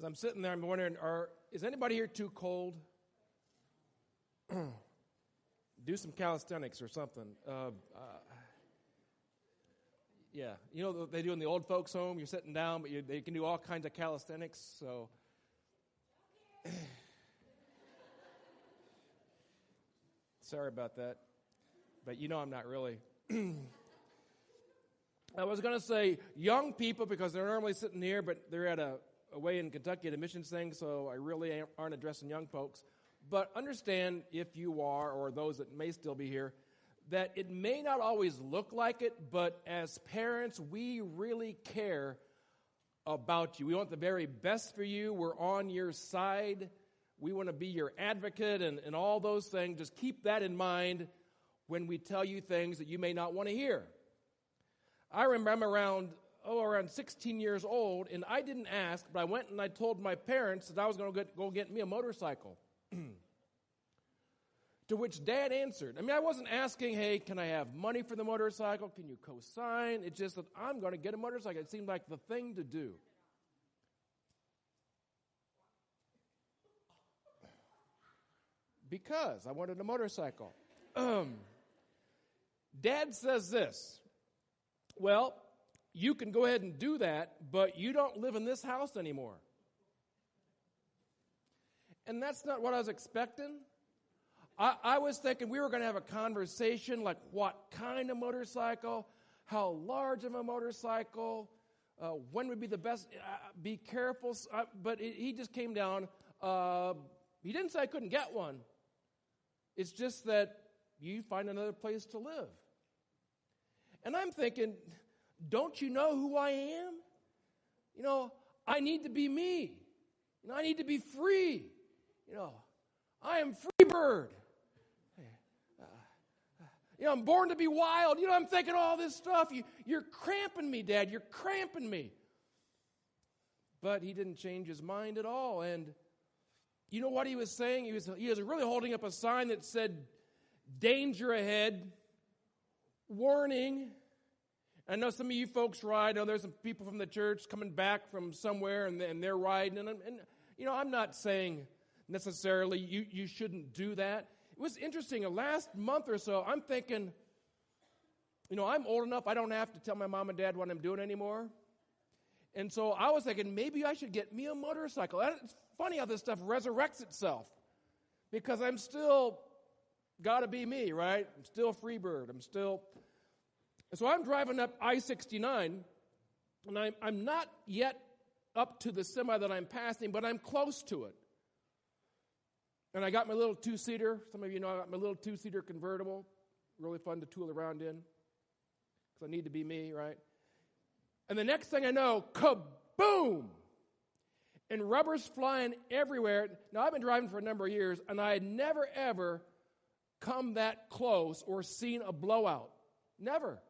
As I'm sitting there, I'm wondering, is anybody here too cold? Do some calisthenics or something. Yeah, you know what they do in the old folks' home? You're sitting down, but they can do all kinds of calisthenics. So, sorry about that. But you know I'm not really. I was going to say young people because they're normally sitting here, but they're at away in Kentucky at a missions thing, so I really aren't addressing young folks. But understand, if you are, or those that may still be here, that it may not always look like it, but as parents, we really care about you. We want the very best for you. We're on your side. We want to be your advocate and all those things. Just keep that in mind when we tell you things that you may not want to hear. I remember around 16 years old, and I didn't ask, but I went and I told my parents that I was going to go get me a motorcycle. To which Dad answered. I mean, I wasn't asking, hey, can I have money for the motorcycle? Can you co-sign? It's just that I'm going to get a motorcycle. It seemed like the thing to do. Because I wanted a motorcycle. Dad says this. Well, you can go ahead and do that, but you don't live in this house anymore. And that's not what I was expecting. I was thinking we were going to have a conversation like what kind of motorcycle, how large of a motorcycle, when would be the best, be careful. But he just came down. He didn't say I couldn't get one. It's just that you find another place to live. And I'm thinking, don't you know who I am? You know, I need to be me. You know, I need to be free. You know, I am free bird. You know, I'm born to be wild. You know, I'm thinking all this stuff. You're cramping me, Dad. You're cramping me. But he didn't change his mind at all. And you know what he was saying? He was really holding up a sign that said, danger ahead, warning. I know some of you folks ride. I know there's some people from the church coming back from somewhere, and they're riding. And you know, I'm not saying necessarily you shouldn't do that. It was interesting. The last month or so, I'm thinking, you know, I'm old enough, I don't have to tell my mom and dad what I'm doing anymore. And so I was thinking, maybe I should get me a motorcycle. It's funny how this stuff resurrects itself. Because I'm still got to be me, right? I'm still free bird. And so I'm driving up I-69, and I'm not yet up to the semi that I'm passing, but I'm close to it. And I got my little two-seater. Some of you know I got my little two-seater convertible. Really fun to tool around in. Because I need to be me, right? And the next thing I know, kaboom! And rubber's flying everywhere. Now, I've been driving for a number of years, and I had never, ever come that close or seen a blowout. Never.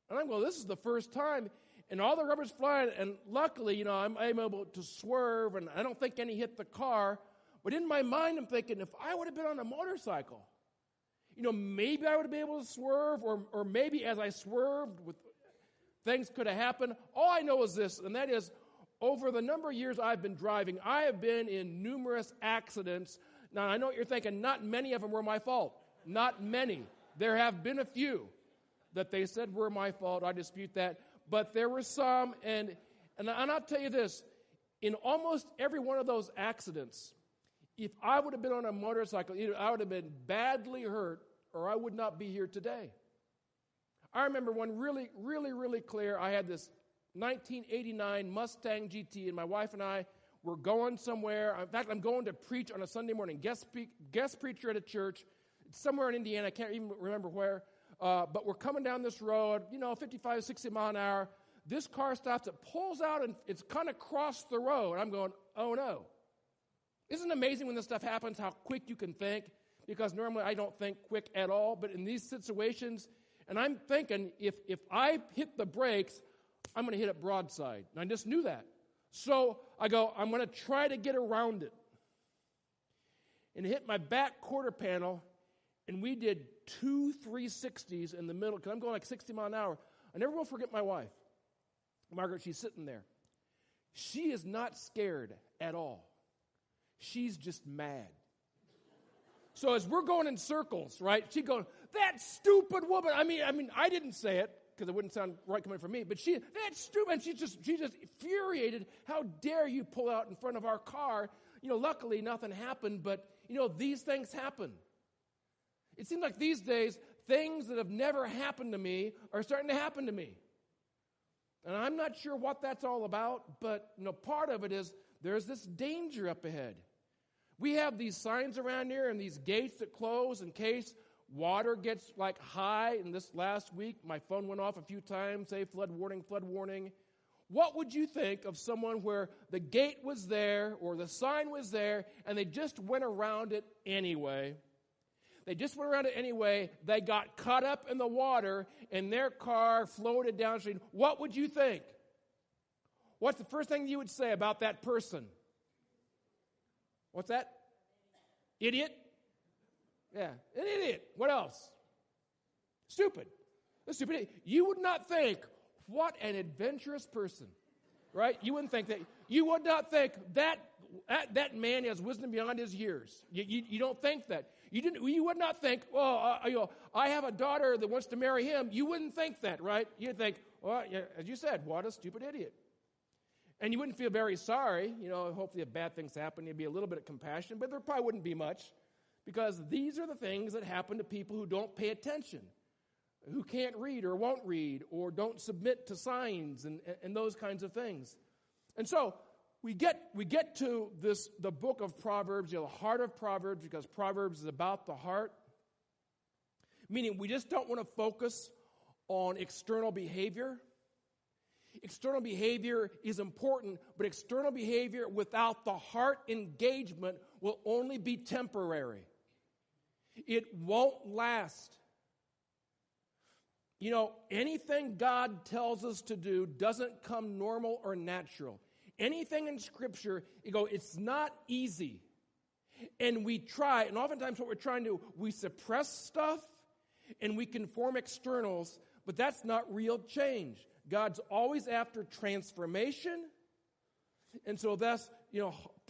And I'm going, this is the first time. And all the rubber's flying, and luckily, you know, I'm able to swerve, and I don't think any hit the car. But in my mind, I'm thinking, if I would have been on a motorcycle, you know, maybe I would have been able to swerve, or maybe as I swerved, things could have happened. All I know is this, and that is, over the number of years I've been driving, I have been in numerous accidents. Now, I know what you're thinking. Not many of them were my fault. Not many. There have been a few that they said were my fault. I dispute that. But there were some, and I'll tell you this. In almost every one of those accidents, if I would have been on a motorcycle, either I would have been badly hurt or I would not be here today. I remember one really, really, really clear. I had this 1989 Mustang GT, and my wife and I were going somewhere. In fact, I'm going to preach on a Sunday morning, guest preacher at a church. It's somewhere in Indiana. I can't even remember where. But we're coming down this road, you know, 55, 60 mile an hour. This car stops. It pulls out, and it's kind of crossed the road. I'm going, oh, no. Isn't it amazing when this stuff happens, how quick you can think? Because normally I don't think quick at all. But in these situations, and I'm thinking, if I hit the brakes, I'm going to hit it broadside. And I just knew that. So I go, I'm going to try to get around it. And it hit my back quarter panel, and we did 2 360s in the middle, because I'm going like 60 miles an hour. I never will forget my wife. Margaret, she's sitting there. She is not scared at all. She's just mad. So as we're going in circles, right, she going, that stupid woman. I mean, I didn't say it because it wouldn't sound right coming from me, but that's stupid. And she's just infuriated. How dare you pull out in front of our car? Luckily nothing happened, but, these things happen. It seems like these days, things that have never happened to me are starting to happen to me. And I'm not sure what that's all about, but, part of it is there's this danger up ahead. We have these signs around here and these gates that close in case water gets high. And this last week, my phone went off a few times, say flood warning, flood warning. What would you think of someone where the gate was there or the sign was there and they just went around it anyway? They just went around it anyway. They got caught up in the water and their car floated downstream. What would you think? What's the first thing you would say about that person? What's that? Idiot? Yeah, an idiot. What else? Stupid. A stupid idiot. You would not think, what an adventurous person, right? You wouldn't think that. You would not think that man has wisdom beyond his years. You don't think that. You would not think, I have a daughter that wants to marry him. You wouldn't think that, right? You'd think, well, as you said, what a stupid idiot. And you wouldn't feel very sorry. Hopefully if bad things happen, there'd be a little bit of compassion, but there probably wouldn't be much because these are the things that happen to people who don't pay attention, who can't read or won't read or don't submit to signs and those kinds of things. And so we get to the book of Proverbs, the heart of Proverbs, because Proverbs is about the heart, meaning we just don't want to focus on external behavior. External behavior is important, but external behavior without the heart engagement will only be temporary. It won't last. Anything God tells us to do doesn't come normal or natural. Anything in Scripture, it's not easy. And we try, and oftentimes what we're trying to do, we suppress stuff and we conform externals, but that's not real change. God's always after transformation. And so that's,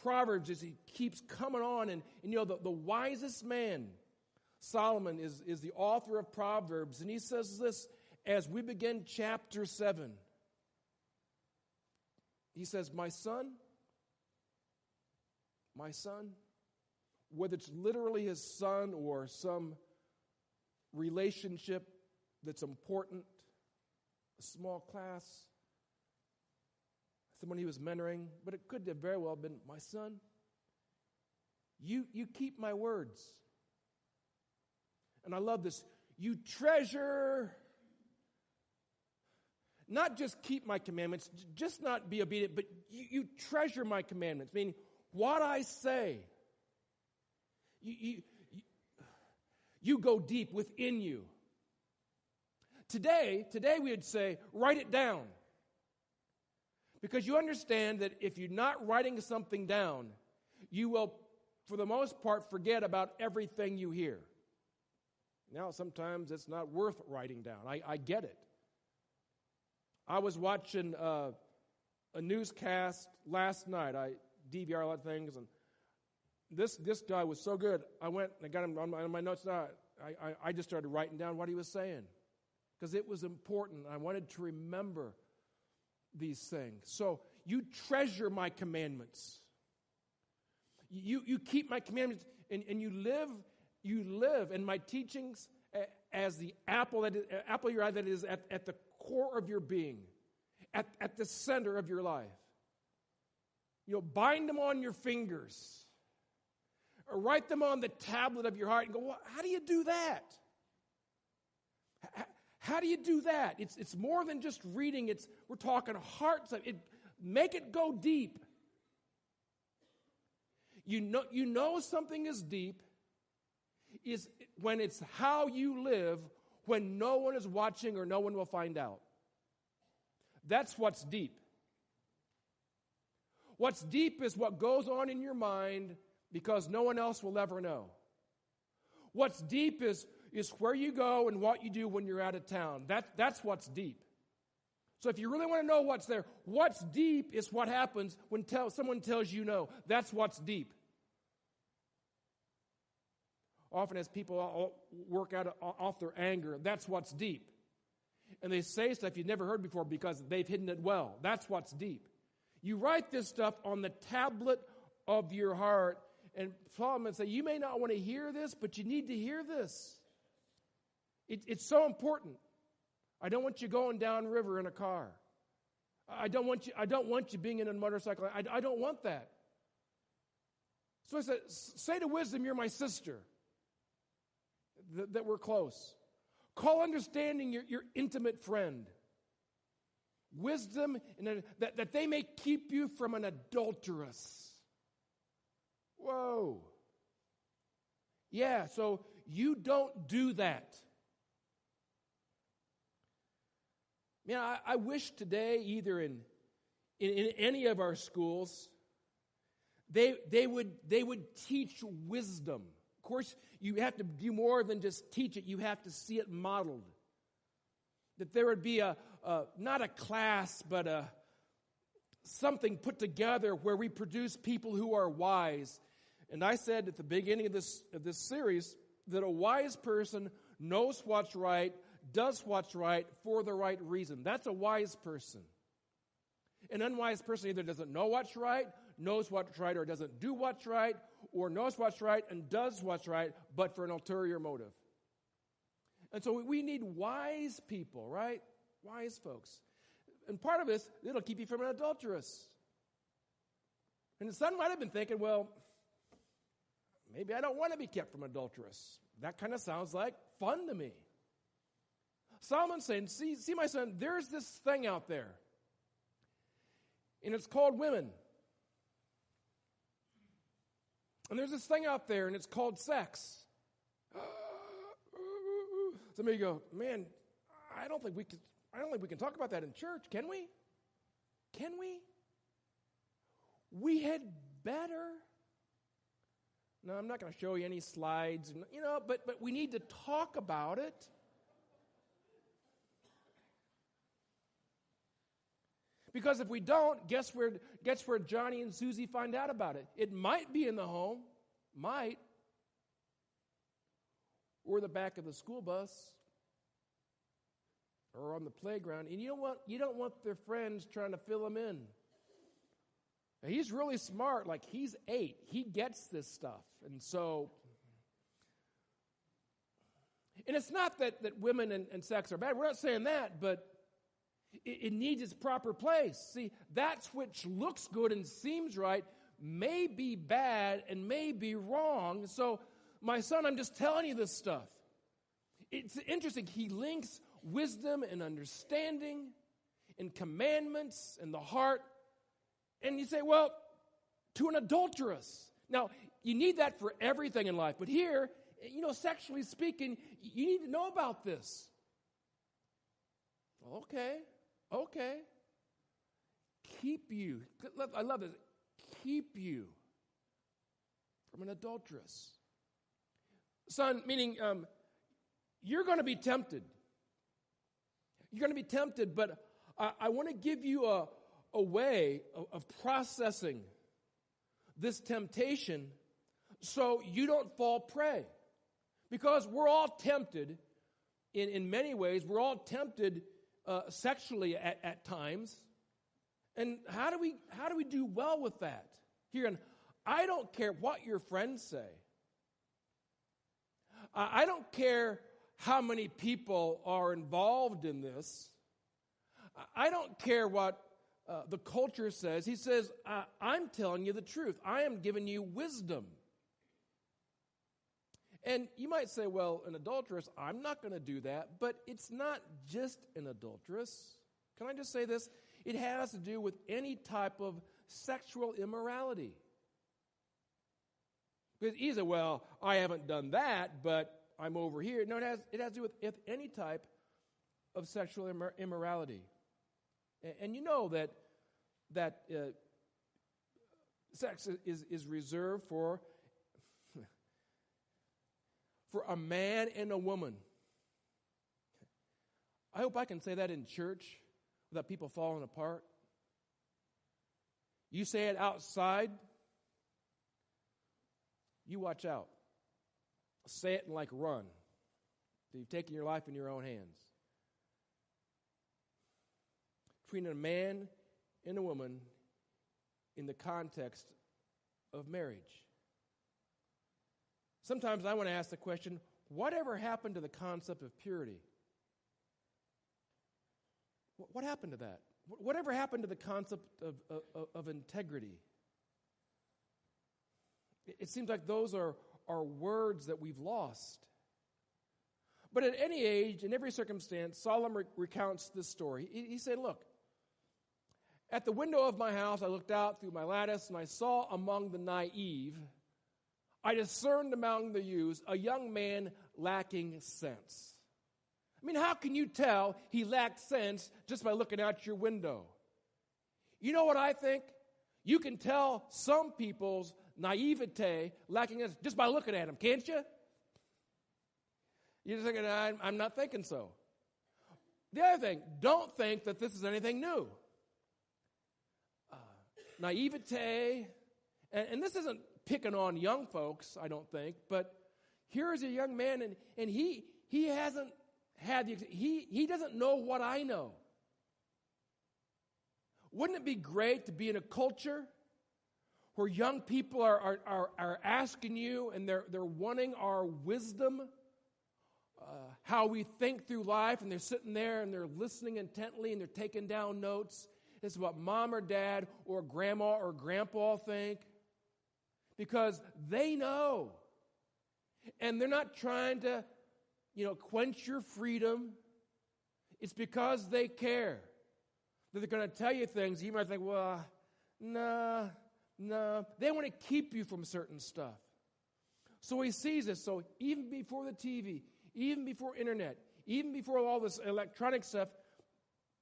Proverbs, as he keeps coming on, and the wisest man, Solomon, is the author of Proverbs, and he says this as we begin chapter 7. He says, my son, whether it's literally his son or some relationship that's important, a small class, someone he was mentoring, but it could have very well been, my son, you keep my words. And I love this. You treasure, not just keep my commandments, just not be obedient, but you treasure my commandments, meaning what I say. You go deep within you. Today we would say, write it down. Because you understand that if you're not writing something down, you will, for the most part, forget about everything you hear. Now, sometimes it's not worth writing down. I get it. I was watching a newscast last night. I DVR a lot of things, and this guy was so good. I went and I got him on my notes. I just started writing down what he was saying because it was important. I wanted to remember these things. So you treasure my commandments. You keep my commandments, and you live in my teachings as the apple of your eye that is at the core of your being, at the center of your life. Bind them on your fingers, or write them on the tablet of your heart, and go, well, how do you do that? How do you do that? It's more than just reading. We're talking heart. Make it go deep. You know something is deep is when it's how you live when no one is watching or no one will find out. That's what's deep. What's deep is what goes on in your mind because no one else will ever know. What's deep is where you go and what you do when you're out of town. That's what's deep. So if you really want to know what's there, what's deep is what happens when someone tells you no. That's what's deep. Often as people work out off their anger, that's what's deep. And they say stuff you've never heard before because they've hidden it well. That's what's deep. You write this stuff on the tablet of your heart. And Solomon said, you may not want to hear this, but you need to hear this. It's so important. I don't want you going downriver in a car. I don't want you being in a motorcycle. I don't want that. So I said, say to wisdom, you're my sister. That we're close. Call understanding your intimate friend. Wisdom, that they may keep you from an adulteress. Whoa. Yeah, so you don't do that. Man, I wish today, either in any of our schools, they would teach wisdom. Of course, you have to do more than just teach it. You have to see it modeled. That there would be not a class, but something put together where we produce people who are wise. And I said at the beginning of this series that a wise person knows what's right, does what's right for the right reason. That's a wise person. An unwise person either doesn't know what's right, knows what's right, or doesn't do what's right, or knows what's right and does what's right, but for an ulterior motive. And so we need wise people, right? Wise folks. And part of this, it'll keep you from an adulteress. And the son might have been thinking, well, maybe I don't want to be kept from adulteress. That kind of sounds like fun to me. Solomon's saying, see my son, there's this thing out there. And it's called women. And there's this thing out there, and it's called sex. Somebody go, man, I don't think we can talk about that in church, can we? Can we? We had better. No, I'm not going to show you any slides, but we need to talk about it. Because if we don't, guess where Johnny and Susie find out about it? It might be in the home, or the back of the school bus, or on the playground. And you don't want their friends trying to fill them in. Now, he's really smart, like he's 8. He gets this stuff. And so, and it's not that women and sex are bad. We're not saying that, but it needs its proper place. See, that's which looks good and seems right may be bad and may be wrong. So, my son, I'm just telling you this stuff. It's interesting. He links wisdom and understanding and commandments and the heart. And you say, well, to an adulteress. Now, you need that for everything in life. But here, sexually speaking, you need to know about this. Okay. Keep you. I love this. Keep you from an adulteress. Son, meaning you're going to be tempted. You're going to be tempted, but I want to give you a way of processing this temptation so you don't fall prey. Because we're all tempted in many ways. We're all tempted sexually at times. And how do we do well with that? Here, and I don't care what your friends say. I don't care how many people are involved in this. I don't care what the culture says. He says, I'm telling you the truth. I am giving you wisdom. And you might say, well, an adulteress, I'm not going to do that. But it's not just an adulteress. Can I just say this? It has to do with any type of sexual immorality. Because you say, well, I haven't done that, but I'm over here. No, it has to do with any type of sexual immorality. And you know that sex is reserved for a man and a woman. I hope I can say that in church without people falling apart. You say it outside, you watch out. Say it and like run. You've taken your life in your own hands. Between a man and a woman in the context of marriage. Sometimes I want to ask the question, whatever happened to the concept of purity? What happened to that? Whatever happened to the concept of integrity? It seems like those are words that we've lost. But at any age, in every circumstance, Solomon recounts this story. He said, look, at the window of my house, I looked out through my lattice, and I saw among the naive, I discerned among the youths, a young man lacking sense. I mean, how can you tell he lacked sense just by looking out your window? You know what I think? You can tell some people's naivete, lacking sense, just by looking at them, can't you? You're just thinking, I'm not thinking so. The other thing, don't think that this is anything new. Naivete, and this isn't picking on young folks, I don't think, but here is a young man, and he hasn't had he doesn't know what I know. Wouldn't it be great to be in a culture where young people are asking you and they're wanting our wisdom, how we think through life, and they're sitting there and they're listening intently and they're taking down notes. It's what mom or dad or grandma or grandpa think, because they know. And they're not trying to, quench your freedom. It's because they care. That they're going to tell you things. You might think, well, no. They want to keep you from certain stuff. So he sees this. So even before the TV, even before internet, even before all this electronic stuff,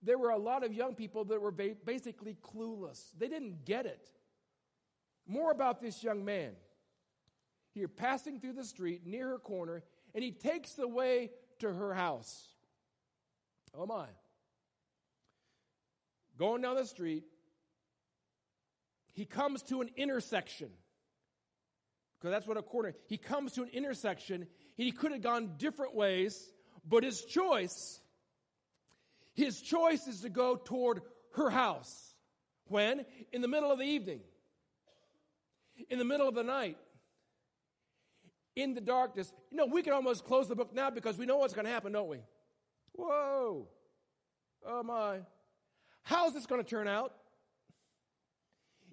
there were a lot of young people that were basically clueless. They didn't get it. More about this young man. Here, passing through the street near her corner, and he takes the way to her house. Oh my. Going down the street, he comes to an intersection. Because that's what a corner is. He comes to an intersection, and he could have gone different ways, but his choice is to go toward her house. When? In the middle of the evening. In the middle of the night. In the darkness. We can almost close the book now because we know what's going to happen, don't we? Whoa. Oh my. How's this going to turn out?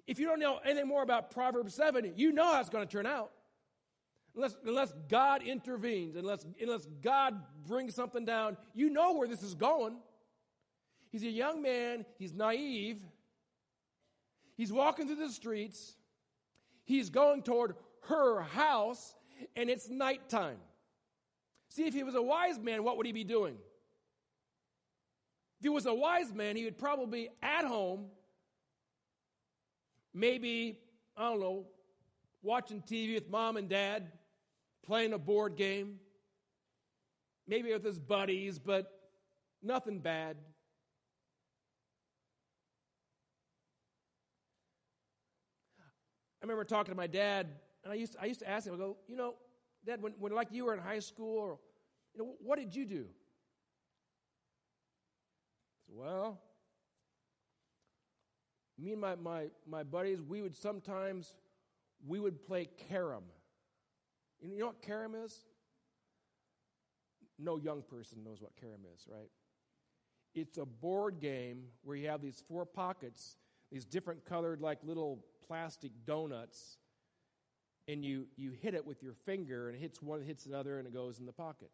If you don't know anything more about Proverbs 7, you know how it's going to turn out. Unless God intervenes, unless God brings something down, you know where this is going. He's a young man. He's naive. He's walking through the streets. He's going toward her house, and it's nighttime. See, if he was a wise man, what would he be doing? If he was a wise man, he would probably be at home, maybe, I don't know, watching TV with mom and dad, playing a board game, maybe with his buddies, but nothing bad. I remember talking to my dad, and I used to ask him, I go, Dad, when like you were in high school, or what did you do? I said, well, me and my buddies, we would play carom. You know what carom is? No young person knows what carom is, right? It's a board game where you have these 4 pockets, these different colored like little plastic donuts, and you hit it with your finger, and it hits one, it hits another, and it goes in the pocket.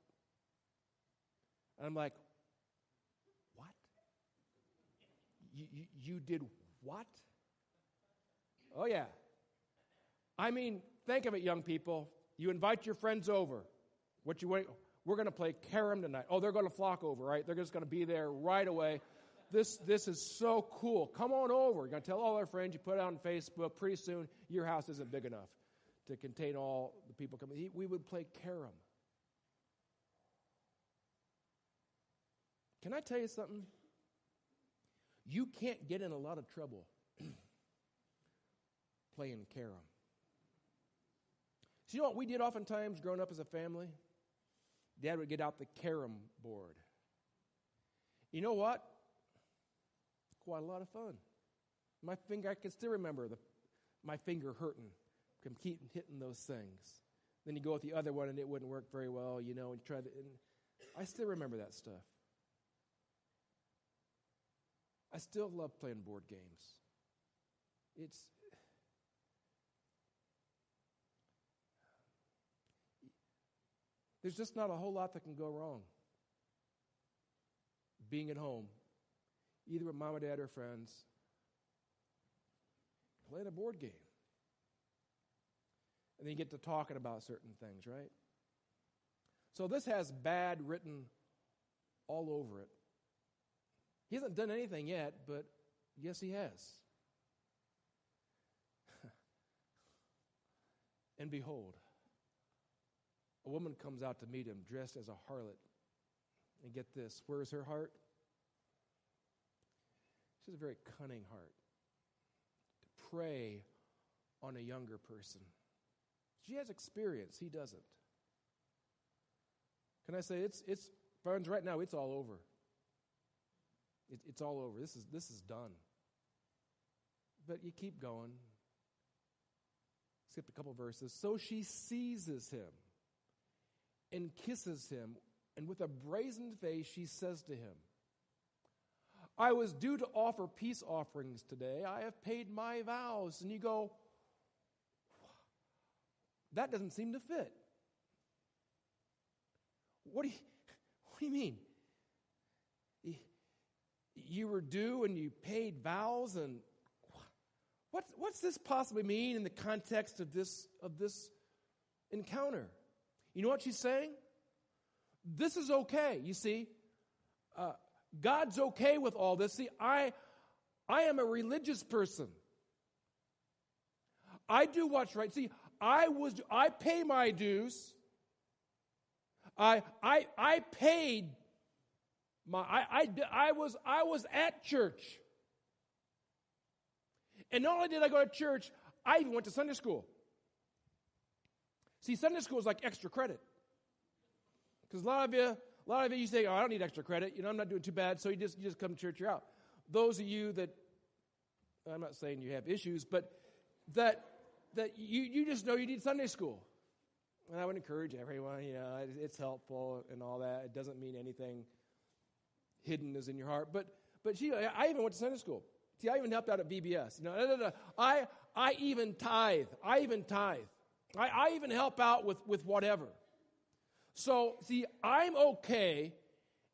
And I'm like, what? You did what? Oh, yeah. I mean, think of it, young people. You invite your friends over. What you want? We're going to play carom tonight. Oh, they're going to flock over, right? They're just going to be there right away. This is so cool. Come on over. You're going to tell all our friends. You put it on Facebook. Pretty soon, your house isn't big enough to contain all the people coming. We would play carom. Can I tell you something? You can't get in a lot of trouble playing carom. So you know what we did oftentimes growing up as a family? Dad would get out the carom board. You know what? Quite a lot of fun. My finger, I can still remember my finger hurting from keep hitting those things. Then you go with the other one and it wouldn't work very well, you know, and try to, and I still remember that stuff. I still love playing board games. There's just not a whole lot that can go wrong being at home, either with mom or dad or friends, playing a board game. And then you get to talking about certain things, right? So this has bad written all over it. He hasn't done anything yet, but yes, he has. And behold, a woman comes out to meet him dressed as a harlot. And get this, where is her heart? She has a very cunning heart to prey on a younger person. She has experience, he doesn't. Can I say it's friends, right now it's all over. It's all over. This is done. But you keep going. Skip a couple verses. So she seizes him and kisses him, and with a brazen face she says to him, I was due to offer peace offerings today. I have paid my vows. And you go, that doesn't seem to fit. What do you mean? You were due and you paid vows, and what's this possibly mean in the context of this encounter? You know what she's saying? This is okay. You see, God's okay with all this. See, I am a religious person. I do what's right. See, I pay my dues. I paid my I was at church. And not only did I go to church, I even went to Sunday school. See, Sunday school is like extra credit. Because a lot of you say, oh, I don't need extra credit. You know, I'm not doing too bad, so you just come to church, you're out. Those of you that, I'm not saying you have issues, but that you just know you need Sunday school. And I would encourage everyone, you know, it's helpful and all that. It doesn't mean anything hidden is in your heart. But I even went to Sunday school. See, I even helped out at VBS. You know, I even tithe. I even help out with whatever. So, see, I'm okay,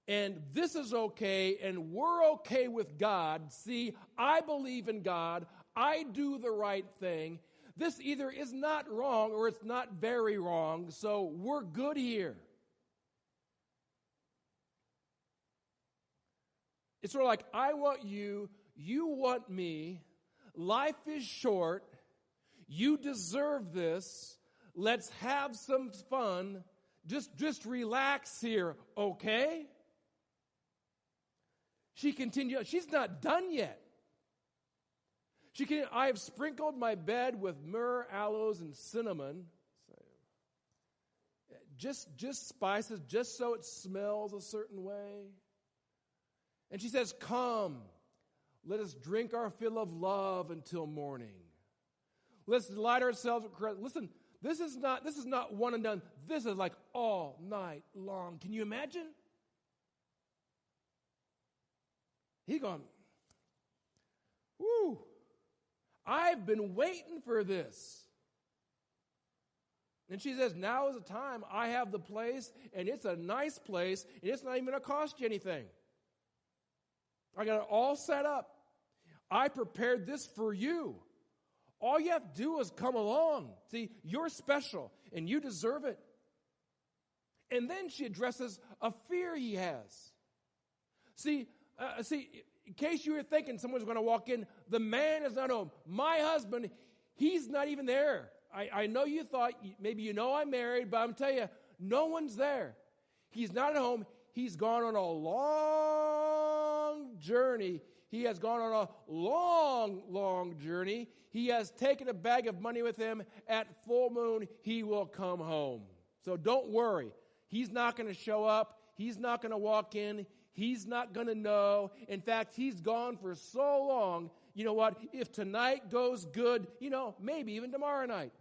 and this is okay, and we're okay with God. See, I believe in God. I do the right thing. This either is not wrong or it's not very wrong, so we're good here. It's sort of like, I want you, you want me, life is short, you deserve this, let's have some fun, just relax here, okay? She continued, she's not done yet. I have sprinkled my bed with myrrh, aloes, and cinnamon. Just spices, just so it smells a certain way. And she says, come, let us drink our fill of love until morning. Let's delight ourselves with Christ. Listen, this is not one and done. This is like all night long. Can you imagine? He's going, whoo. I've been waiting for this. And she says, now is the time. I have the place, and it's a nice place, and it's not even going to cost you anything. I got it all set up. I prepared this for you. All you have to do is come along. See, you're special, and you deserve it. And then she addresses a fear he has. See, in case you were thinking someone's going to walk in, the man is not home. My husband, he's not even there. I know you thought, maybe you know I'm married, but I'm telling you, no one's there. He's not at home. he's gone on a long journey. He has gone on a long, long journey. He has taken a bag of money with him. At full moon, he will come home. So don't worry. He's not going to show up. He's not going to walk in. He's not going to know. In fact, he's gone for so long. You know what? If tonight goes good, maybe even tomorrow night.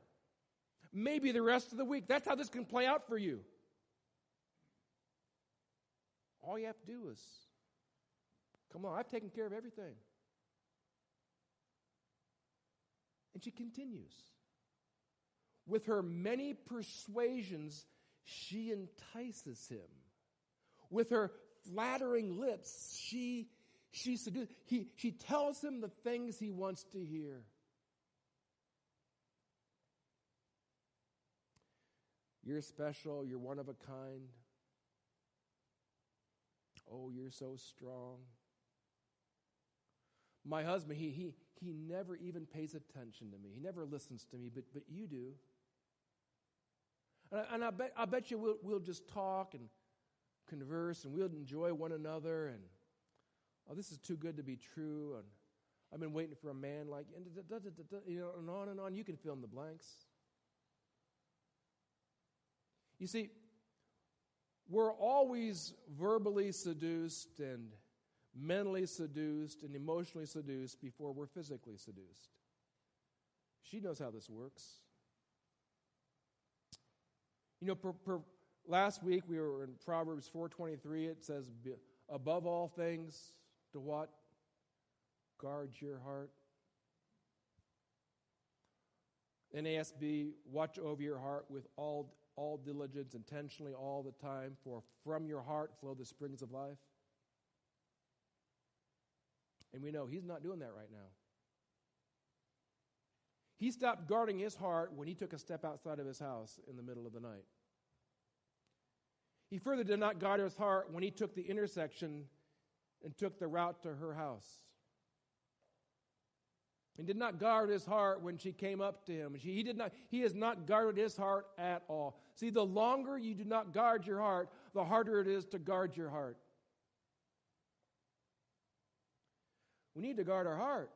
Maybe the rest of the week. That's how this can play out for you. All you have to do is, come on, I've taken care of everything. And she continues. With her many persuasions, she entices him. With her flattering lips, she seduces. She tells him the things he wants to hear. You're special. You're one of a kind. Oh, you're so strong. My husband, he never even pays attention to me. He never listens to me, but you do. And I bet you we'll just talk and converse, and we'll enjoy one another. And this is too good to be true. And I've been waiting for a man like, and on and on. You can fill in the blanks. You see, we're always verbally seduced and mentally seduced and emotionally seduced before we're physically seduced. She knows how this works. Last week we were in Proverbs 4:23. It says, above all things, to what? Guard your heart. NASB, watch over your heart with all diligence, intentionally, all the time, for from your heart flow the springs of life. And we know he's not doing that right now. He stopped guarding his heart when he took a step outside of his house in the middle of the night. He further did not guard his heart when he took the intersection and took the route to her house. He did not guard his heart when she came up to him. He has not guarded his heart at all. See, the longer you do not guard your heart, the harder it is to guard your heart. We need to guard our heart.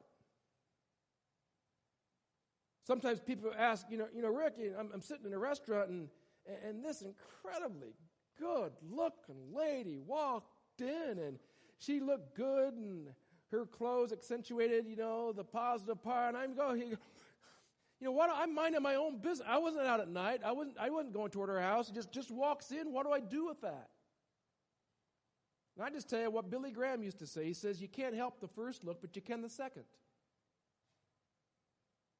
Sometimes people ask, Rick, I'm sitting in a restaurant and this incredibly good-looking lady walked in, and she looked good, and her clothes accentuated, the positive part. And I'm going, what? I'm minding my own business. I wasn't out at night. I wasn't going toward her house. It just walks in. What do I do with that? And I just tell you what Billy Graham used to say. He says, you can't help the first look, but you can the second.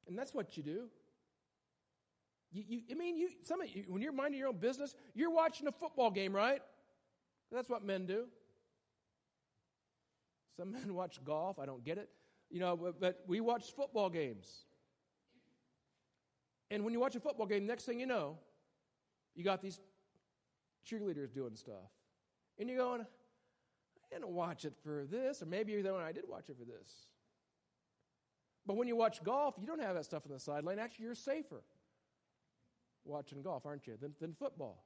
And that's what you do. Some of you, when you're minding your own business, you're watching a football game, right? That's what men do. Some men watch golf. I don't get it. But we watch football games. And when you watch a football game, next thing you know, you got these cheerleaders doing stuff. And you're going, I didn't watch it for this. Or maybe you're going, I did watch it for this. But when you watch golf, you don't have that stuff on the sideline. Actually, you're safer watching golf, aren't you, than football.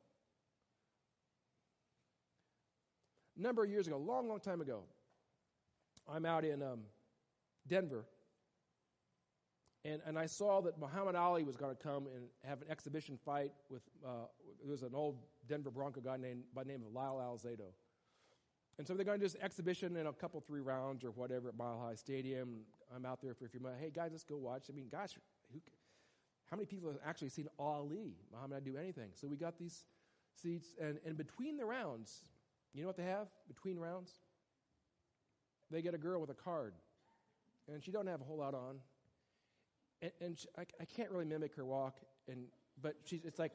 A number of years ago, long, long time ago, I'm out in Denver, and I saw that Muhammad Ali was going to come and have an exhibition fight with, there was an old Denver Bronco guy by the name of Lyle Alzado. And so they're going to do this exhibition in a couple, 3 rounds or whatever at Mile High Stadium. I'm out there for a few months. Hey, guys, let's go watch. Gosh, how many people have actually seen Ali, Muhammad Ali, do anything? So we got these seats, and between the rounds, you know what they have between rounds? They get a girl with a card, and she don't have a whole lot on. And I can't really mimic her walk, but it's like,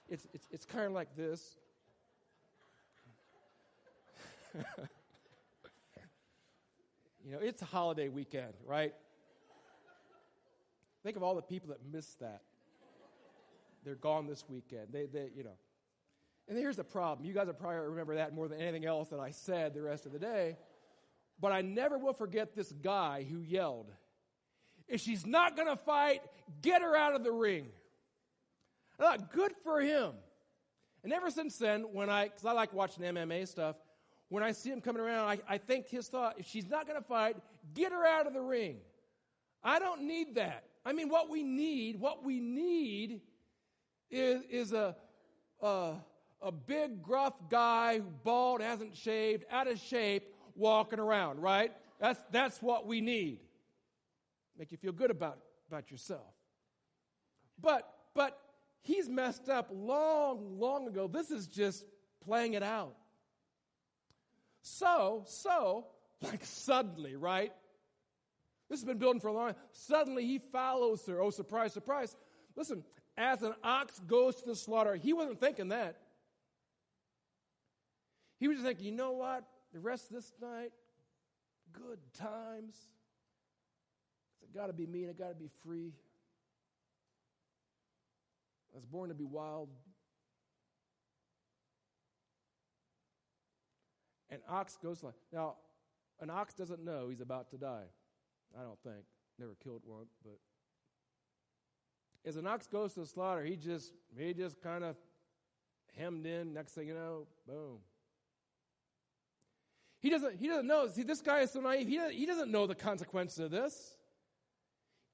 it's kind of like this. It's a holiday weekend, right? Think of all the people that missed that. They're gone this weekend. They. And here's the problem. You guys will probably remember that more than anything else that I said the rest of the day. But I never will forget this guy who yelled, if she's not going to fight, get her out of the ring. I thought, good for him. And ever since then, because I like watching MMA stuff, when I see him coming around, I think his thought, if she's not going to fight, get her out of the ring. I don't need that. I mean, what we need is a big, gruff guy who bald, hasn't shaved, out of shape, walking around, right? That's what we need. Make you feel good about yourself. But he's messed up long ago. This is just playing it out. So, like suddenly, right? This has been building for a long time. Suddenly he follows her. Oh, surprise, surprise. Listen, as an ox goes to the slaughter, he wasn't thinking that. He was just thinking, you know what? The rest of this night, good times. It's got to be me and it got to be free. I was born to be wild. An ox goes like, now, an ox doesn't know he's about to die. I don't think. Never killed one, but as an ox goes to the slaughter, he just kind of hemmed in. Next thing you know, boom. He doesn't know. See, this guy is so naive. He doesn't know the consequences of this.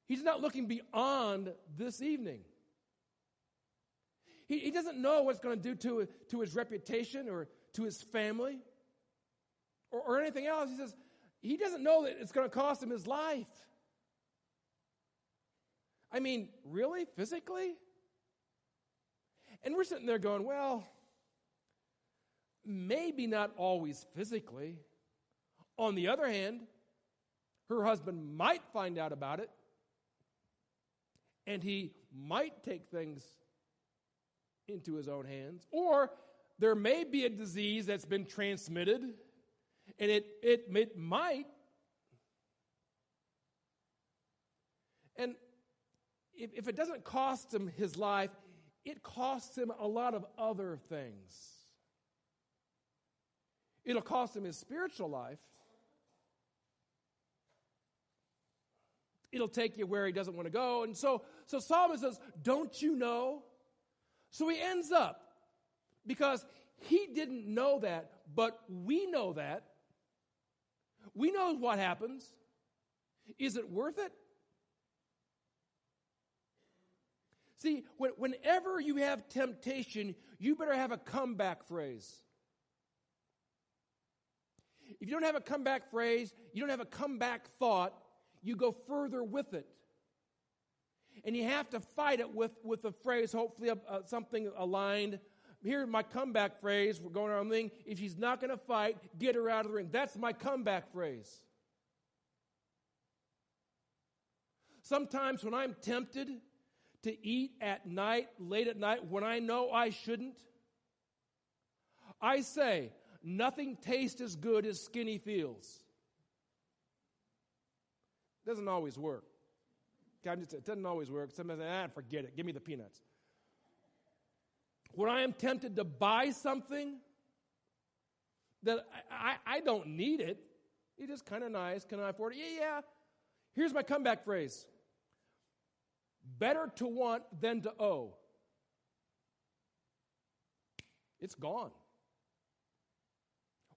He's not looking beyond this evening. He doesn't know what it's going to do to his reputation or to his family or anything else. He says he doesn't know that it's going to cost him his life. I mean, really? Physically? And we're sitting there going, well, maybe not always physically. On the other hand, her husband might find out about it, and he might take things into his own hands. Or there may be a disease that's been transmitted, and it might. And if it doesn't cost him his life, it costs him a lot of other things. It'll cost him his spiritual life. It'll take you where he doesn't want to go. And so Solomon says, don't you know? So he ends up, because he didn't know that, but we know that. We know what happens. Is it worth it? See, whenever you have temptation, you better have a comeback phrase. If you don't have a comeback phrase, you don't have a comeback thought, you go further with it. And you have to fight it with a phrase, hopefully something aligned. Here's my comeback phrase. We're going around the thing. If she's not going to fight, get her out of the ring. That's my comeback phrase. Sometimes when I'm tempted to eat at night, late at night, when I know I shouldn't, I say, nothing tastes as good as skinny feels. Doesn't always work. It doesn't always work. Sometimes forget it. Give me the peanuts. When I am tempted to buy something that I don't need it, it's just kind of nice. Can I afford it? Yeah. Here's my comeback phrase. Better to want than to owe. It's gone.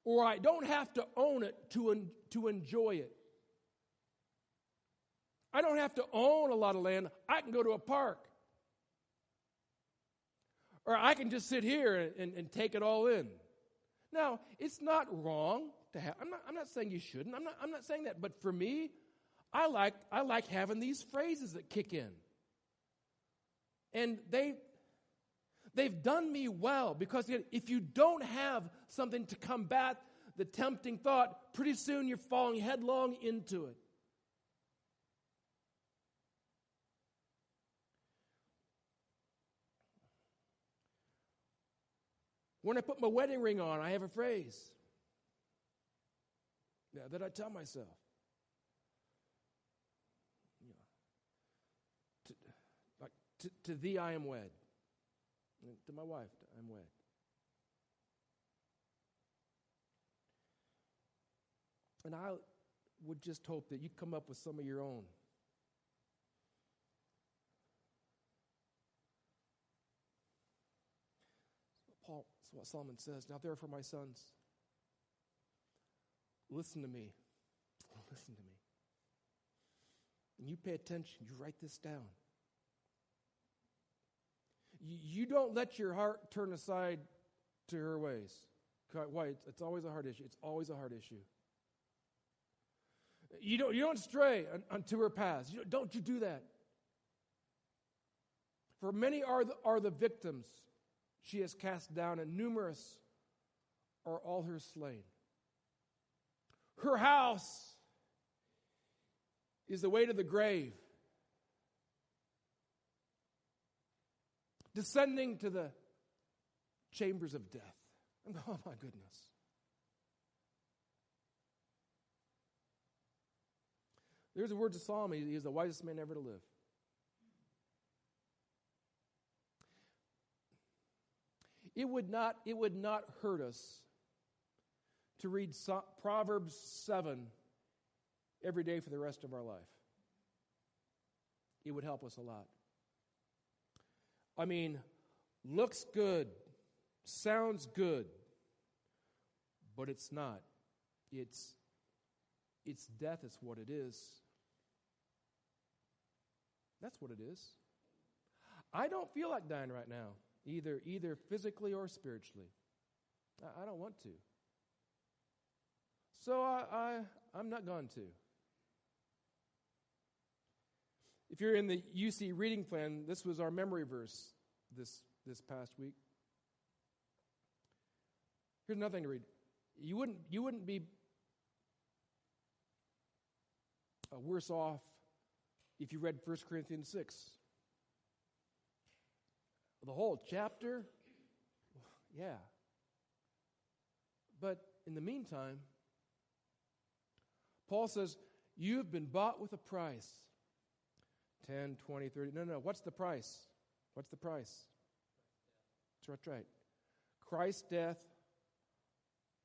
Or I don't have to own it to enjoy it. I don't have to own a lot of land. I can go to a park. Or I can just sit here and take it all in. Now, it's not wrong to have. I'm not saying you shouldn't. I'm not saying that. But for me, I like having these phrases that kick in. And they've done me well, because if you don't have something to combat the tempting thought, pretty soon you're falling headlong into it. When I put my wedding ring on, I have a phrase that I tell myself. To thee I am wed. To my wife, I'm wed. And I would just hope that you come up with some of your own. That's what Solomon says. Now therefore, my sons, listen to me. Listen to me. And you pay attention. You write this down. You don't let your heart turn aside to her ways. Why? It's always a heart issue. It's always a heart issue. You don't stray unto her paths. Don't you do that. For many are the victims she has cast down, and numerous are all her slain. Her house is the way to the grave, descending to the chambers of death. Oh my goodness. There's the words of Solomon. He is the wisest man ever to live. It would not hurt us to read Proverbs 7 every day for the rest of our life. It would help us a lot. I mean, looks good, sounds good, but it's not. It's death is what it is. That's what it is. I don't feel like dying right now, either physically or spiritually. I don't want to. So I'm not going to. If you're in the UC reading plan, this was our memory verse this past week. Here's another thing to read. You wouldn't be worse off if you read 1 Corinthians 6. The whole chapter, yeah. But in the meantime, Paul says, you've been bought with a price. 10, 20, 30. No. What's the price? What's the price? That's right. Christ's death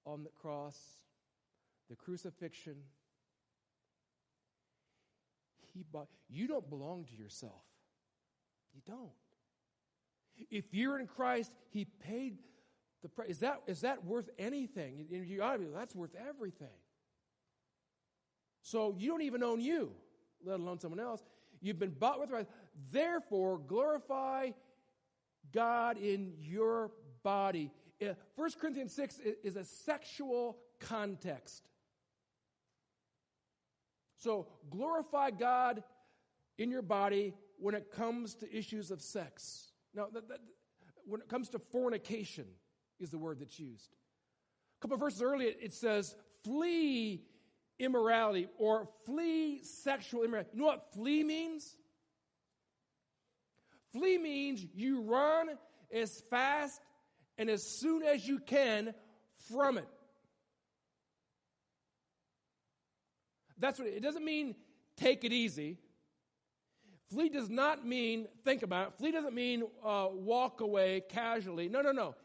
on the cross, the crucifixion. You don't belong to yourself. You don't. If you're in Christ, He paid the price. Is that worth anything? That's worth everything. So you don't even own you, let alone someone else. You've been bought with a price. Therefore, glorify God in your body. 1 Corinthians 6 is a sexual context. So glorify God in your body when it comes to issues of sex. Now, when it comes to fornication is the word that's used. A couple of verses earlier, it says, flee immorality or flee sexual immorality. You know what flee means? Flee means you run as fast and as soon as you can from it. That's what it doesn't mean take it easy. Flee does not mean think about it. Flee doesn't mean walk away casually. No.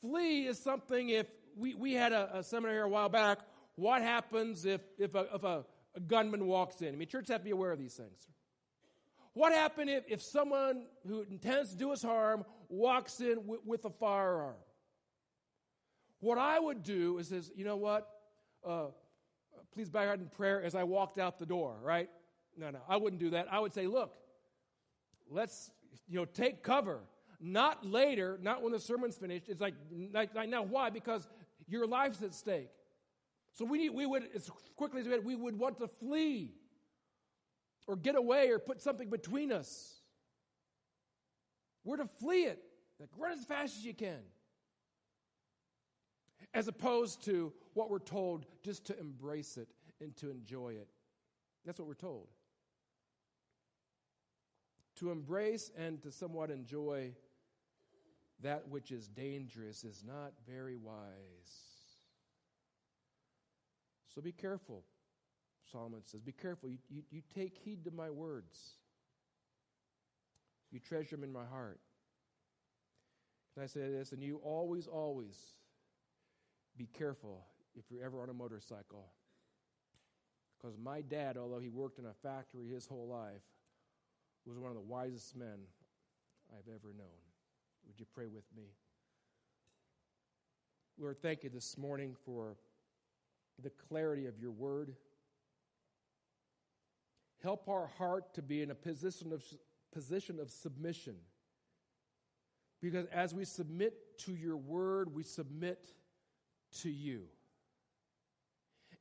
Flee is something if we had a seminar here a while back. What happens if a gunman walks in? I mean, churches have to be aware of these things. What happens if someone who intends to do us harm walks in with a firearm? What I would do is you know what? Please bow your head in prayer as I walked out the door, right? No, I wouldn't do that. I would say, look, let's take cover. Not later, not when the sermon's finished. It's like now. Why? Because your life's at stake. So we would, as quickly as we would want to flee or get away or put something between us. We're to flee it. Like, run as fast as you can. As opposed to what we're told, just to embrace it and to enjoy it. That's what we're told. To embrace and to somewhat enjoy that which is dangerous is not very wise. So be careful, Solomon says. Be careful. You take heed to my words. You treasure them in my heart. Can I say this? And you always be careful if you're ever on a motorcycle. Because my dad, although he worked in a factory his whole life, was one of the wisest men I've ever known. Would you pray with me? Lord, thank you this morning for the clarity of your word. Help our heart to be in a position of submission. Because as we submit to your word, we submit to you.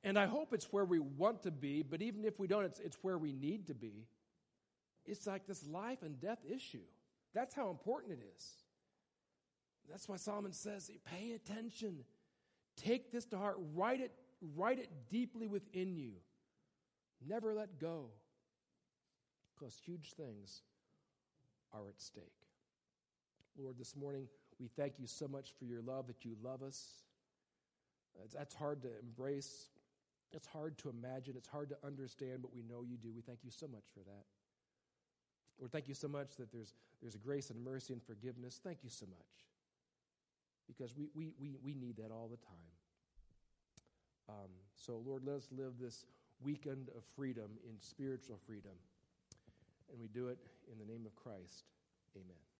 And I hope it's where we want to be, but even if we don't, it's where we need to be. It's like this life and death issue. That's how important it is. That's why Solomon says, pay attention. Take this to heart. Write it deeply within you. Never let go. Because huge things are at stake. Lord, this morning, we thank you so much for your love, that you love us. That's hard to embrace. It's hard to imagine. It's hard to understand, but we know you do. We thank you so much for that. Lord, thank you so much that there's a grace and mercy and forgiveness. Thank you so much. Because we need that all the time. So, Lord, let us live this weekend of freedom in spiritual freedom. And we do it in the name of Christ. Amen.